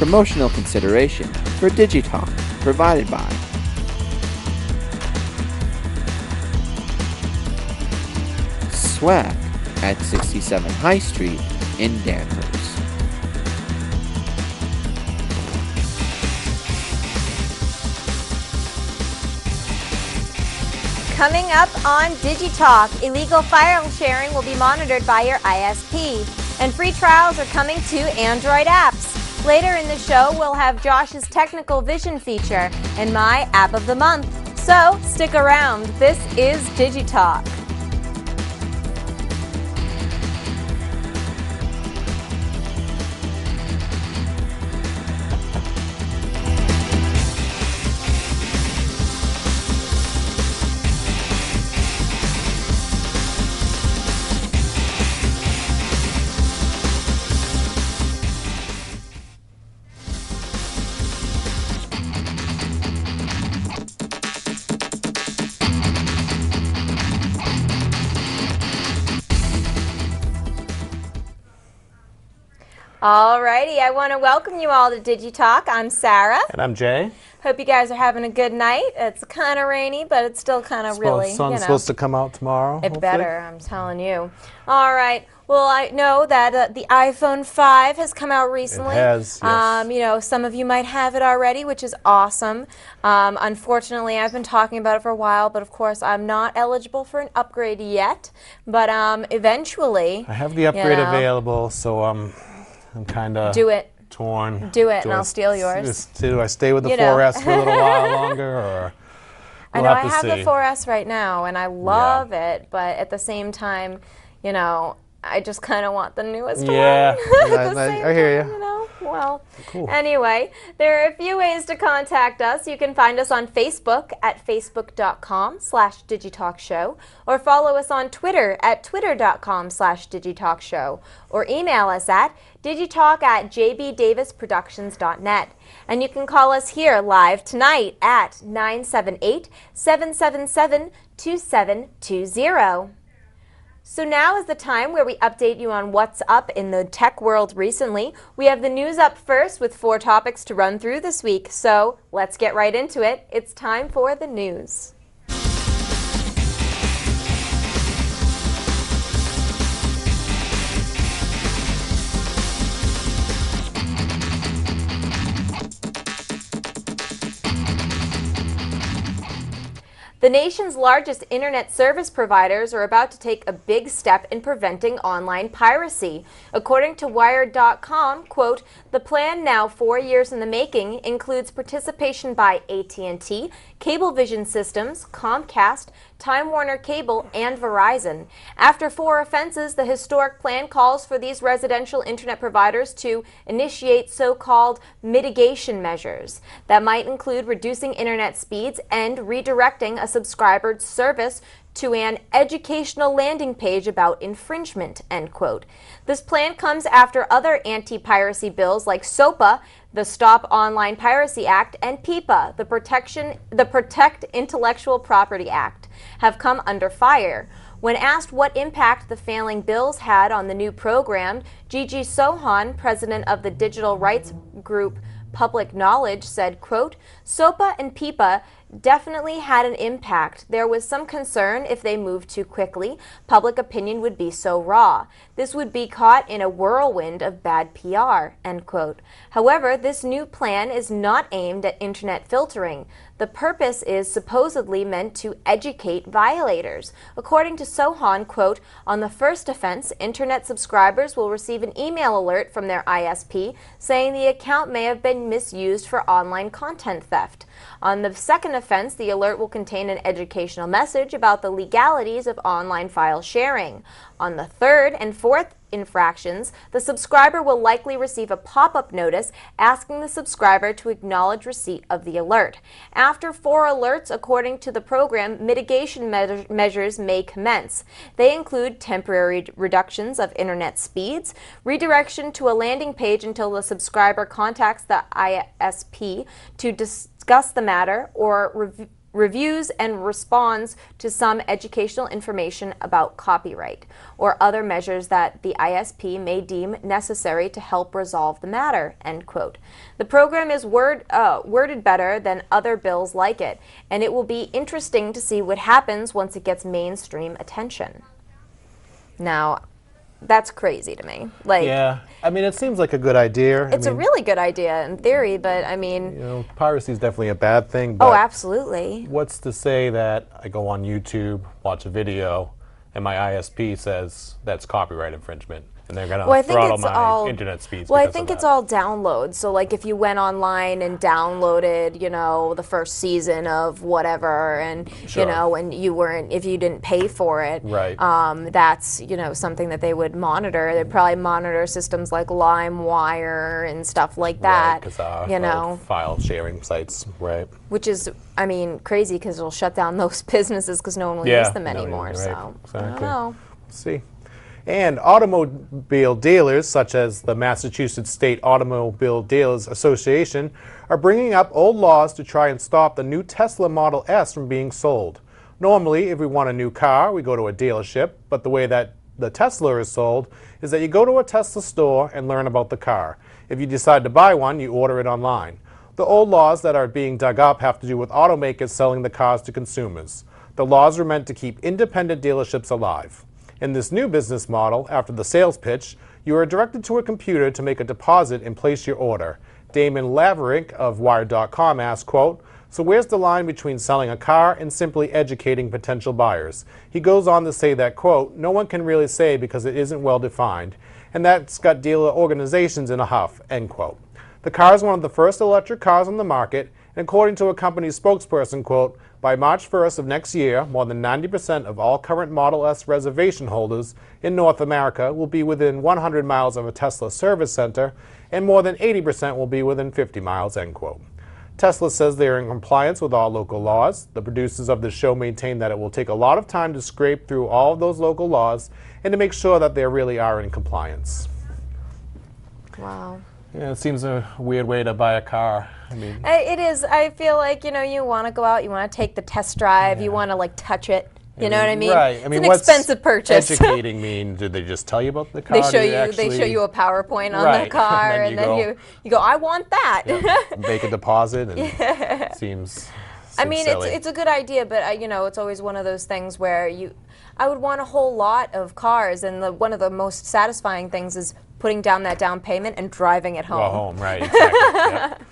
Promotional consideration for DIGITALK provided by Swag at 67 High Street in Danvers. Coming up on DigiTalk, illegal file sharing will be monitored by your ISP, and free trials are coming to Android apps. Later in the show, we'll have Josh's Technical Vision feature and my App of the Month. So stick around. This is DigiTalk. Alrighty, I want to welcome you all to DigiTalk. I'm Sarah. And I'm Jay. Hope you guys are having a good night. It's kind of rainy, but it's still kind of really, sun's supposed to come out tomorrow. It better, I'm telling you. All right. Well, I know that the iPhone 5 has come out recently. It has, yes. You know, some of you might have it already, which is awesome. Unfortunately, I've been talking about it for a while, but of course, I'm not eligible for an upgrade yet. But eventually, I have the upgrade available, so I'm kind of torn. Do it, and I'll steal yours. Do I stay with the 4S for a little while longer, or I know I have the 4S right now, and I love it, but at the same time, you know, I just kind of want the newest one. Yeah, I hear you. You know? Well, cool. Anyway, there are a few ways to contact us. You can find us on Facebook at facebook.com/DigitalkShow, or follow us on Twitter at twitter.com/DigitalkShow, or email us at digitalk@jbdavisproductions.net. And you can call us here live tonight at 978-777-2720. So now is the time where we update you on what's up in the tech world recently. We have the news up first with 4 topics to run through this week. So let's get right into it. It's time for the news. The nation's largest internet service providers are about to take a big step in preventing online piracy. According to Wired.com, quote, the plan, now 4 years in the making, includes participation by AT&T, Cablevision Systems, Comcast, Time Warner Cable, and Verizon. After 4 offenses, the historic plan calls for these residential internet providers to initiate so-called mitigation measures. That might include reducing internet speeds and redirecting a subscriber's service to an educational landing page about infringement, end quote. This plan comes after other anti-piracy bills like SOPA, the Stop Online Piracy Act, and PIPA, the Protect Intellectual Property Act, have come under fire. When asked what impact the failing bills had on the new program, Gigi Sohan, president of the digital rights group Public Knowledge, said, quote, SOPA and PIPA definitely had an impact. There was some concern if they moved too quickly, public opinion would be so raw. This would be caught in a whirlwind of bad PR, end quote. However, this new plan is not aimed at internet filtering. The purpose is supposedly meant to educate violators. According to Sohan, quote, on the first offense, internet subscribers will receive an email alert from their ISP saying the account may have been misused for online content theft. On the second offense, the alert will contain an educational message about the legalities of online file sharing. On the third and fourth infractions, the subscriber will likely receive a pop-up notice asking the subscriber to acknowledge receipt of the alert. After 4 alerts, according to the program, mitigation measures may commence. They include temporary reductions of internet speeds, redirection to a landing page until the subscriber contacts the ISP to discuss the matter, or reviews and responds to some educational information about copyright or other measures that the ISP may deem necessary to help resolve the matter, end quote. The program is worded better than other bills like it, and it will be interesting to see what happens once it gets mainstream attention. Now, that's crazy to me. Like, yeah, I mean, it seems like a good idea. It's a really good idea in theory, but I mean, you know, piracy is definitely a bad thing. But oh, absolutely. What's to say that I go on YouTube, watch a video, and my ISP says that's copyright infringement, and they're going to throttle my internet speeds? Well, I think it's all downloads. So, like, if you went online and downloaded, you know, the first season of whatever, and Sure. you know, and you weren't, if you didn't pay for it, right? That's, you know, something that they would monitor. They'd probably monitor systems like LimeWire and stuff like that. Right, you know, file sharing sites, right? Which is, I mean, crazy because it'll shut down those businesses because no one will use them anymore. Right, so exactly. I don't know. Let's see. And automobile dealers, such as the Massachusetts State Automobile Dealers Association, are bringing up old laws to try and stop the new Tesla Model S from being sold. Normally, if we want a new car, we go to a dealership, but the way that the Tesla is sold is that you go to a Tesla store and learn about the car. If you decide to buy one, you order it online. The old laws that are being dug up have to do with automakers selling the cars to consumers. The laws are meant to keep independent dealerships alive. In this new business model, after the sales pitch, you are directed to a computer to make a deposit and place your order. Damon Laverick of Wired.com asked, quote, "So where's the line between selling a car and simply educating potential buyers?" He goes on to say that, quote, "No one can really say because it isn't well defined, and that's got dealer organizations in a huff," end quote. The car is one of the first electric cars on the market, and according to a company's spokesperson, quote, "By March 1st of next year, more than 90% of all current Model S reservation holders in North America will be within 100 miles of a Tesla service center, and more than 80% will be within 50 miles, end quote. Tesla says they are in compliance with all local laws. The producers of the show maintain that it will take a lot of time to scrape through all of those local laws and to make sure that they really are in compliance. Wow. Yeah, it seems a weird way to buy a car. I mean, it is. I feel like, you know, you want to go out, you want to take the test drive, you want to like touch it. You know what I mean? Right. I mean, it's an expensive purchase. Educating mean? Did they just tell you about the car? They show you a PowerPoint on the car, and then you go, I want that. Yep. Make a deposit, and seems I mean, silly. it's a good idea, but you know, it's always one of those things where I would want a whole lot of cars, and one of the most satisfying things is putting down that down payment and driving it home. Go home, right? Exactly. Yep.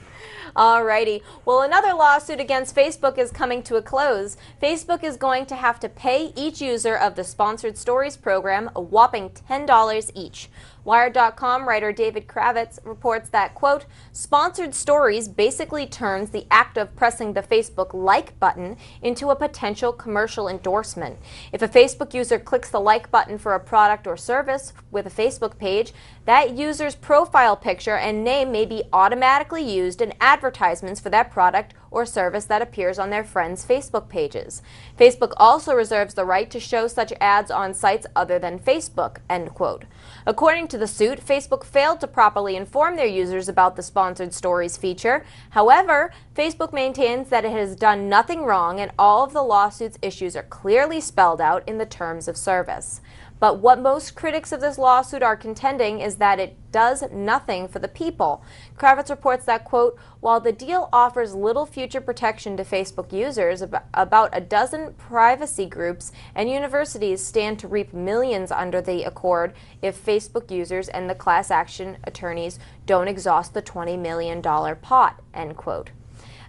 Alrighty. Well, another lawsuit against Facebook is coming to a close. Facebook is going to have to pay each user of the Sponsored Stories program a whopping $10 each. Wired.com writer David Kravitz reports that, quote, "Sponsored Stories basically turns the act of pressing the Facebook like button into a potential commercial endorsement. If a Facebook user clicks the like button for a product or service with a Facebook page, that user's profile picture and name may be automatically used in advertisements for that product or service that appears on their friends' Facebook pages. Facebook also reserves the right to show such ads on sites other than Facebook," end quote. According to the suit, Facebook failed to properly inform their users about the Sponsored Stories feature. However, Facebook maintains that it has done nothing wrong and all of the lawsuit's issues are clearly spelled out in the terms of service. But what most critics of this lawsuit are contending is that it does nothing for the people. Kravitz reports that, quote, "While the deal offers little future protection to Facebook users, about a dozen privacy groups and universities stand to reap millions under the accord if Facebook users and the class action attorneys don't exhaust the $20 million pot," end quote.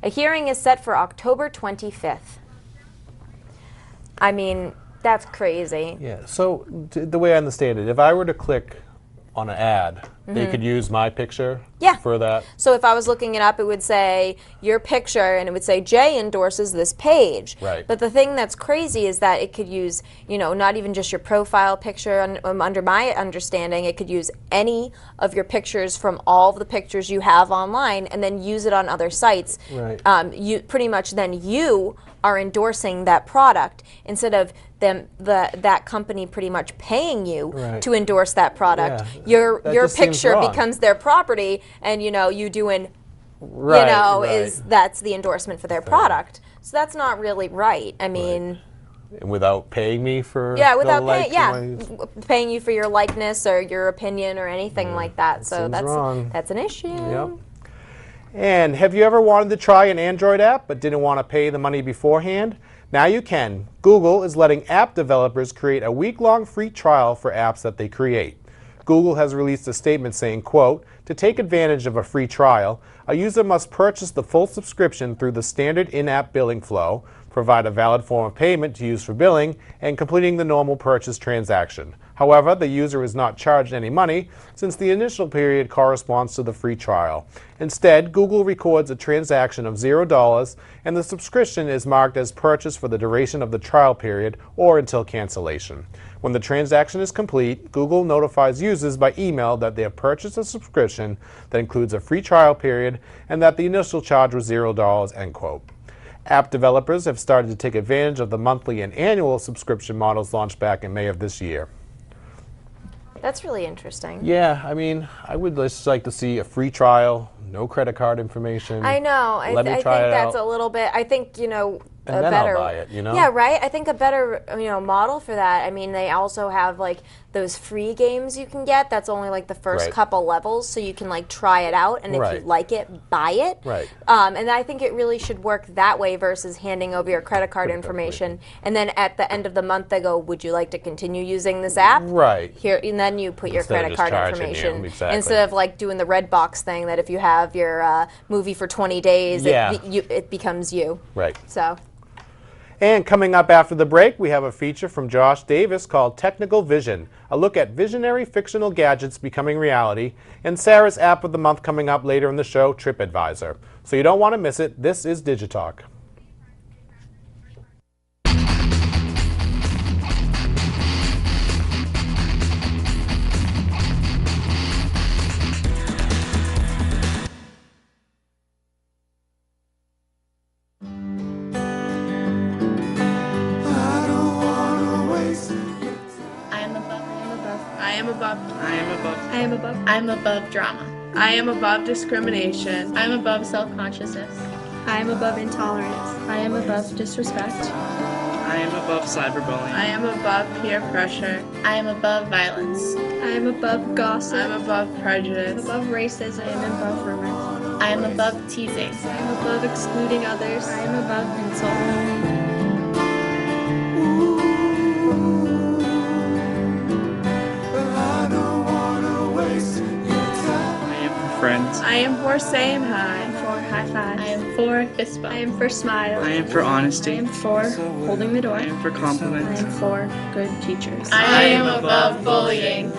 A hearing is set for October 25th. I mean, that's crazy. Yeah, so the way I understand it, if I were to click on an ad, they could use my picture for that? So if I was looking it up, it would say your picture, and it would say Jay endorses this page. Right. But the thing that's crazy is that it could use, you know, not even just your profile picture. Under my understanding, it could use any of your pictures from all of the pictures you have online and then use it on other sites. Right. You pretty much then you are endorsing that product instead of that company pretty much paying you to endorse that product. Yeah. Your picture becomes their property, and you know you doing that's the endorsement for their product. So that's not really right. I mean, And without paying me for without paying you for your likeness or your opinion or anything like that. So that's an issue. Yep. And have you ever wanted to try an Android app but didn't want to pay the money beforehand? Now you can. Google is letting app developers create a week-long free trial for apps that they create. Google has released a statement saying, quote, "To take advantage of a free trial, a user must purchase the full subscription through the standard in-app billing flow, provide a valid form of payment to use for billing, and completing the normal purchase transaction. However, the user is not charged any money since the initial period corresponds to the free trial. Instead, Google records a transaction of $0 and the subscription is marked as purchase for the duration of the trial period or until cancellation. When the transaction is complete, Google notifies users by email that they have purchased a subscription that includes a free trial period and that the initial charge was $0, end quote. App developers have started to take advantage of the monthly and annual subscription models launched back in May of this year. That's really interesting. Yeah, I mean, I would just like to see a free trial, no credit card information. I know. I think that's a little bit. I think, you know, and then I'll buy it, you know? Yeah, right? I think a better, model for that, I mean, they also have, like, those free games you can get. That's only, like, the first couple levels, so you can, like, try it out, and if you like it, buy it. Right. And I think it really should work that way versus handing over your credit card information, and then at the end of the month, they go, would you like to continue using this app? Right. Here, and then you put your credit card information. Exactly. Instead of, like, doing the red box thing that if you have your movie for 20 days, it becomes you. Right. So. And coming up after the break, we have a feature from Josh Davis called Technical Vision, a look at visionary fictional gadgets becoming reality, and Sarah's app of the month coming up later in the show, TripAdvisor. So you don't want to miss it. This is DigiTalk. I am above drama. I am above discrimination. I am above self-consciousness. I am above intolerance. I am above disrespect. I am above cyberbullying. I am above peer pressure. I am above violence. I am above gossip. I am above prejudice. I am above racism. I am above rumors. I am above teasing. I am above excluding others. I am above insult. Friends. I am for saying hi. I am for high fives. I am for fist bumps. I am for smiles. I am for honesty. I am for holding the door. I am for compliments. I am for good teachers. I am above bullying.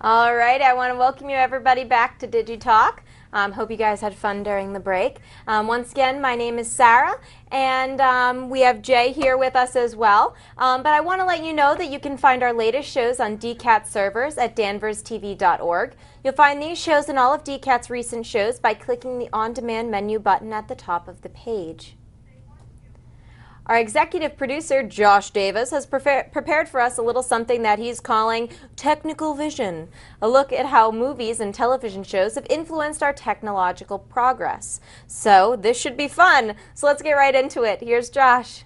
All right, I want to welcome you everybody back to DigiTalk. Hope you guys had fun during the break. Once again, my name is Sarah, and we have Jay here with us as well. But I want to let you know that you can find our latest shows on DCAT servers at danverstv.org. You'll find these shows and all of DCAT's recent shows by clicking the on-demand menu button at the top of the page. Our executive producer, Josh Davis, has prepared for us a little something that he's calling Technical Vision, a look at how movies and television shows have influenced our technological progress. So this should be fun. So let's get right into it. Here's Josh.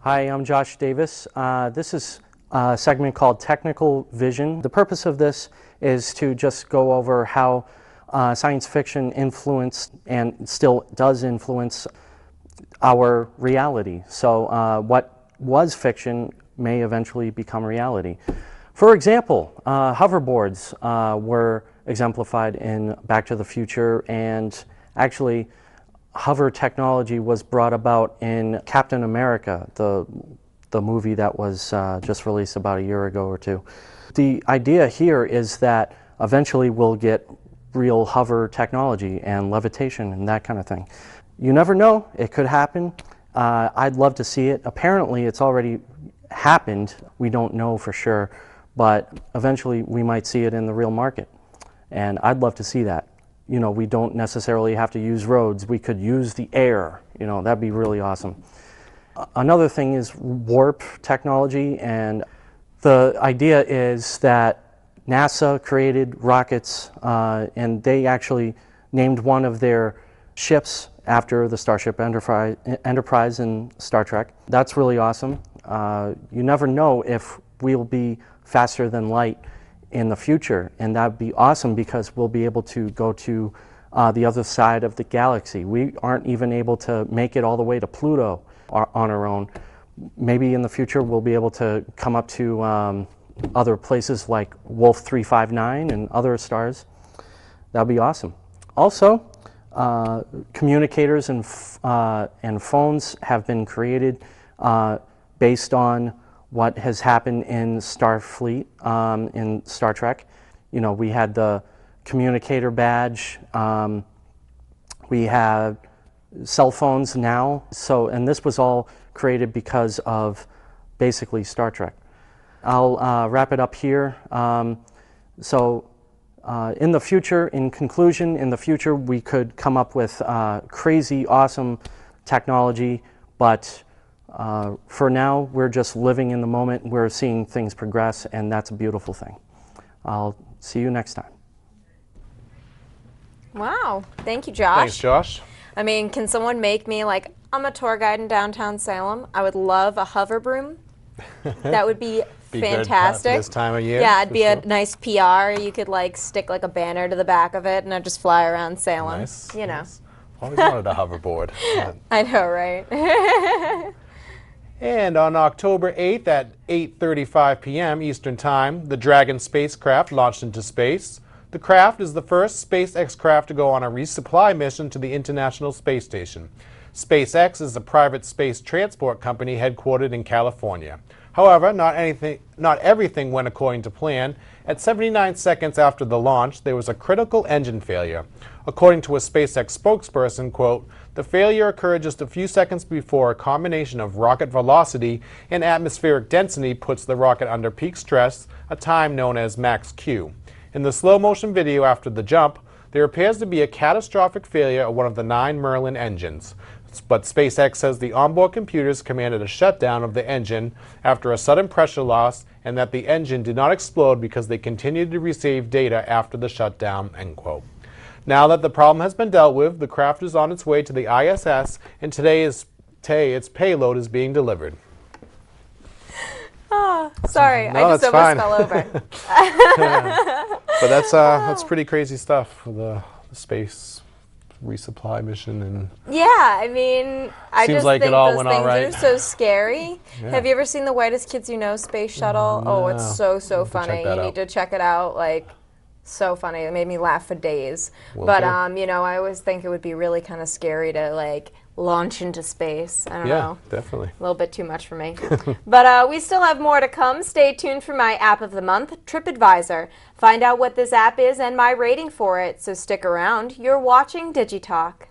Hi, I'm Josh Davis. This is segment called Technical Vision. The purpose of this is to just go over how science fiction influenced and still does influence our reality. So what was fiction may eventually become reality. For example, hoverboards were exemplified in Back to the Future, and actually hover technology was brought about in Captain America, the movie that was just released about a year ago or two. The idea here is that eventually we'll get real hover technology and levitation and that kind of thing. You never know, it could happen. I'd love to see it. Apparently it's already happened. We don't know for sure, but eventually we might see it in the real market. And I'd love to see that. You know, we don't necessarily have to use roads. We could use the air. You know, that'd be really awesome. Another thing is warp technology, and the idea is that NASA created rockets, and they actually named one of their ships after the Starship Enterprise in Star Trek. That's really awesome. You never know if we'll be faster than light in the future, and that'd be awesome because we'll be able to go to the other side of the galaxy. We aren't even able to make it all the way to Pluto on our own. Maybe in the future we'll be able to come up to other places like Wolf 359 and other stars. That'd be awesome. Also, communicators and phones have been created based on what has happened in Starfleet, in Star Trek. You know, we had the communicator badge, we have cell phones now, and this was all created because of basically Star Trek. I'll wrap it up here. In the future, in conclusion, in the future we could come up with crazy, awesome technology, but for now we're just living in the moment. We're seeing things progress, and that's a beautiful thing. I'll see you next time. Wow. Thank you, Josh. Thanks, Josh. I mean, can someone make me, like, I'm a tour guide in downtown Salem. I would love a hover broom. That would be fantastic. Good this time of year. Yeah, it'd be a nice PR. You could, like, stick, like, a banner to the back of it, and I'd just fly around Salem. Nice. You know. Nice. Always wanted a hoverboard. I know, right? And on October 8th at 8:35 p.m. Eastern Time, the Dragon spacecraft launched into space. The craft is the first SpaceX craft to go on a resupply mission to the International Space Station. SpaceX is a private space transport company headquartered in California. However, not everything went according to plan. At 79 seconds after the launch, there was a critical engine failure. According to a SpaceX spokesperson, quote, "The failure occurred just a few seconds before a combination of rocket velocity and atmospheric density puts the rocket under peak stress, a time known as max Q. In the slow-motion video after the jump, there appears to be a catastrophic failure of one of the 9 Merlin engines. But SpaceX says the onboard computers commanded a shutdown of the engine after a sudden pressure loss, and that the engine did not explode because they continued to receive data after the shutdown," end quote. Now that the problem has been dealt with, the craft is on its way to the ISS, and today its payload is being delivered. Oh, sorry, No, I just that's almost fine. fell over. But that's pretty crazy stuff for the space resupply mission. And Yeah, I mean, I Seems just like think it all those went all things right. are so scary. Yeah. Have you ever seen the Whitest Kids You Know space shuttle? Oh, it's so I'll have to funny. check that You out. need to check it out. Like, so funny. It made me laugh for days. Will But do. you know, I always think it would be really kind of scary to like launch into space. I don't yeah, know. definitely. A little bit too much for me. But we still have more to come. Stay tuned for my app of the month, TripAdvisor. Find out what this app is and my rating for it. So stick around. You're watching DigiTalk.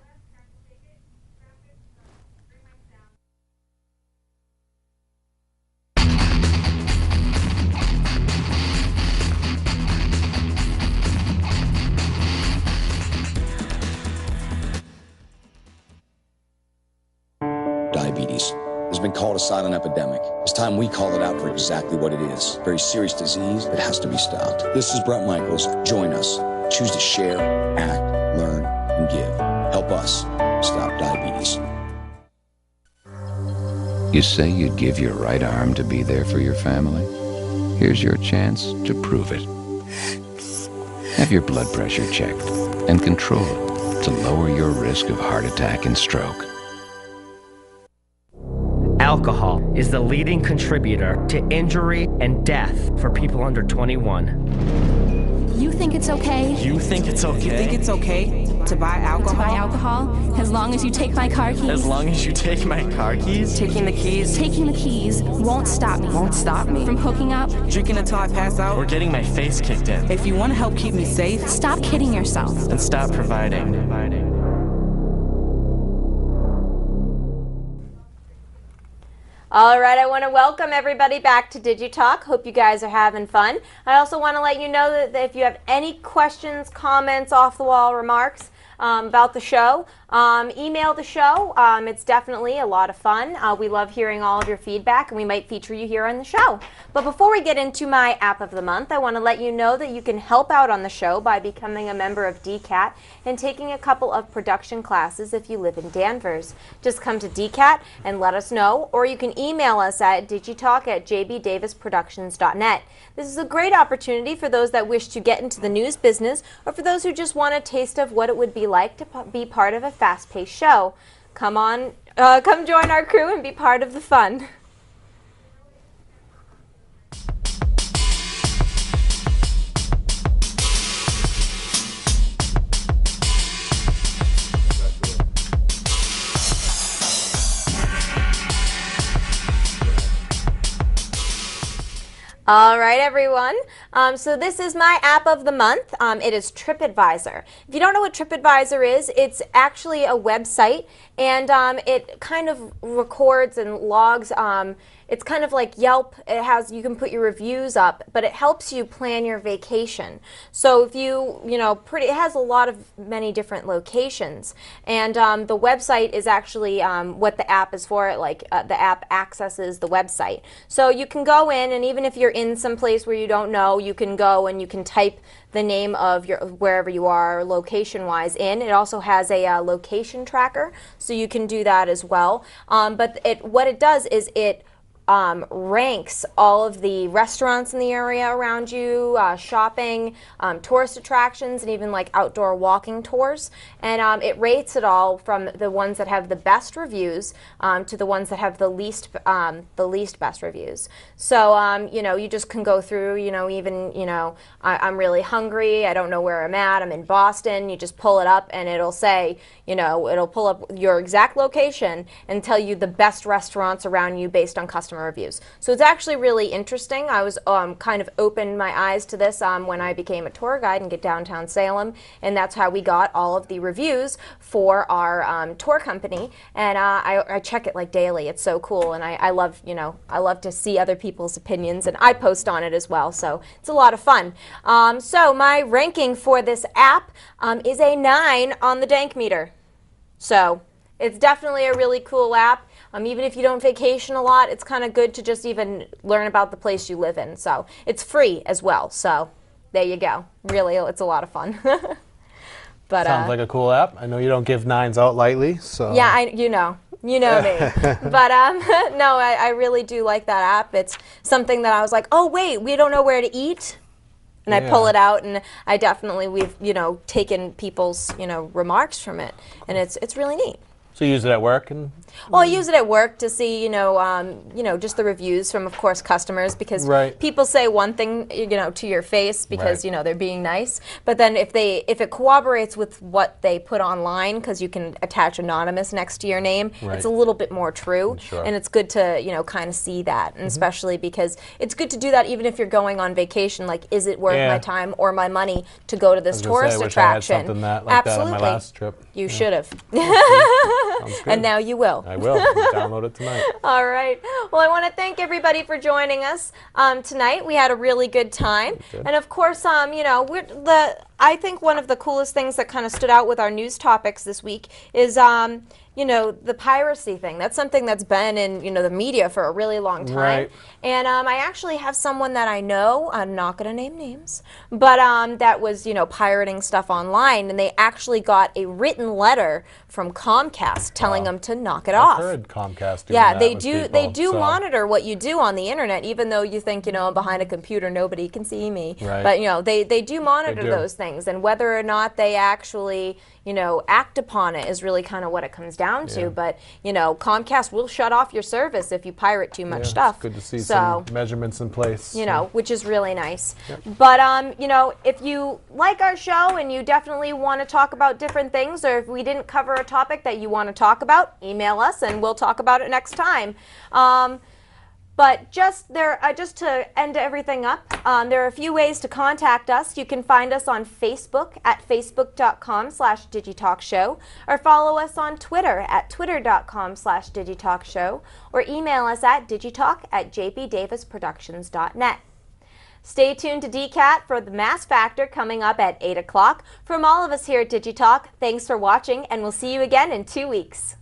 Diabetes has been called a silent epidemic. It's time we call it out for exactly what it is. Very serious disease that has to be stopped. This is Brett Michaels. Join us. Choose to share, act, learn, and give. Help us stop diabetes. You say you'd give your right arm to be there for your family? Here's your chance to prove it. Have your blood pressure checked and control it to lower your risk of heart attack and stroke. Alcohol is the leading contributor to injury and death for people under 21. You think it's okay? You think it's okay? You think it's okay to buy alcohol? To buy alcohol? As long as you take my car keys? As long as you take my car keys? Taking the keys? Taking the keys won't stop me. Won't stop me. From hooking up? Drinking until I pass out? Or getting my face kicked in? If you want to help keep me safe, stop kidding yourself. And stop providing. All right, I want to welcome everybody back to DigiTalk. Hope you guys are having fun. I also want to let you know that if you have any questions, comments, off-the-wall remarks about the show, email the show. It's definitely a lot of fun. We love hearing all of your feedback, and we might feature you here on the show. But before we get into my app of the month, I want to let you know that you can help out on the show by becoming a member of DCAT and taking a couple of production classes if you live in Danvers. Just come to DCAT and let us know, or you can email us at digitalk@jbdavisproductions.net. This is a great opportunity for those that wish to get into the news business, or for those who just want a taste of what it would be like to be part of a fast-paced show. Come join our crew and be part of the fun. All right, everyone. So this is my app of the month. It is TripAdvisor. If you don't know what TripAdvisor is, it's actually a website, and it kind of records and logs. It's kind of like Yelp. You can put your reviews up, but it helps you plan your vacation. So if it has many different locations, and the website is actually what the app is for. The app accesses the website, so you can go in, and even if you're in some place where you don't know, you can go and you can type the name of wherever you are location-wise in. It also has a location tracker, so you can do that as well. But what it does is it ranks all of the restaurants in the area around you, shopping, tourist attractions, and even like outdoor walking tours. And it rates it all from the ones that have the best reviews to the ones that have the least best reviews. So you just can go through. I'm really hungry. I don't know where I'm at. I'm in Boston. You just pull it up, and it'll say, it'll pull up your exact location and tell you the best restaurants around you based on customer reviews. So it's actually really interesting. I was kind of opened my eyes to this when I became a tour guide in downtown Salem, and that's how we got all of the reviews for our tour company. And I check it like daily. It's so cool, and I love to see other people's opinions, and I post on it as well. So it's a lot of fun. So my ranking for this app is a 9 on the Dank meter. So it's definitely a really cool app. Even if you don't vacation a lot, it's kind of good to just even learn about the place you live in. So it's free as well. So there you go. Really, it's a lot of fun. But sounds like a cool app. I know you don't give 9s out lightly. So yeah, you know me. But no, I really do like that app. It's something that I was like, oh wait, we don't know where to eat. And I pull it out, and we've taken people's remarks from it, and it's really neat. So you use it at work? Well, I use it at work to see, just the reviews from, of course, customers, because people say one thing, to your face because, they're being nice. But then if it corroborates with what they put online, because you can attach anonymous next to your name, it's a little bit more true. Sure. And it's good to, kind of see that, and especially because it's good to do that even if you're going on vacation. Like, is it worth my time or my money to go to this tourist attraction? I wish I had something like that on my last trip. You should have. And now you will. I will. Download it tonight. All right. Well, I want to thank everybody for joining us tonight. We had a really good time. And of course, I think one of the coolest things that kind of stood out with our news topics this week is, you know, the piracy thing. That's something that's been in, you know, the media for a really long time. Right. And I actually have someone that I know, I'm not going to name names, but that was, you know, pirating stuff online, and they actually got a written letter from Comcast telling them to knock it off. I've heard Comcast doing Yeah, that they with do. people, They do so- monitor what you do on the internet, even though you think, you know, I'm behind a computer, nobody can see me. Right. But you know, they do monitor do. those things, and whether or not they actually, you know, act upon it is really kind of what it comes down to. Yeah. But you know, Comcast will shut off your service if you pirate too much Yeah, stuff. It's good to see So, some measurements in place. you know, which is really nice. Yep. But, you know, if you like our show and you definitely want to talk about different things, or if we didn't cover a topic that you want to talk about, email us and we'll talk about it next time. But just to end everything up, there are a few ways to contact us. You can find us on Facebook at facebook.com/DigitalkShow, or follow us on Twitter at twitter.com/DigitalkShow, or email us at digitalk@jpdavisproductions.net. Stay tuned to DCAT for the Mass Factor coming up at 8 o'clock. From all of us here at DigiTalk, thanks for watching, and we'll see you again in 2 weeks.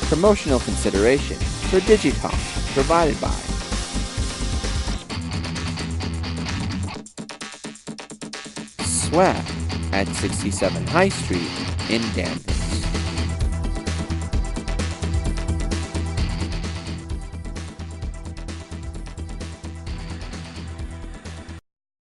Promotional consideration for DigiTalk provided by Swag at 67 High Street in Danville.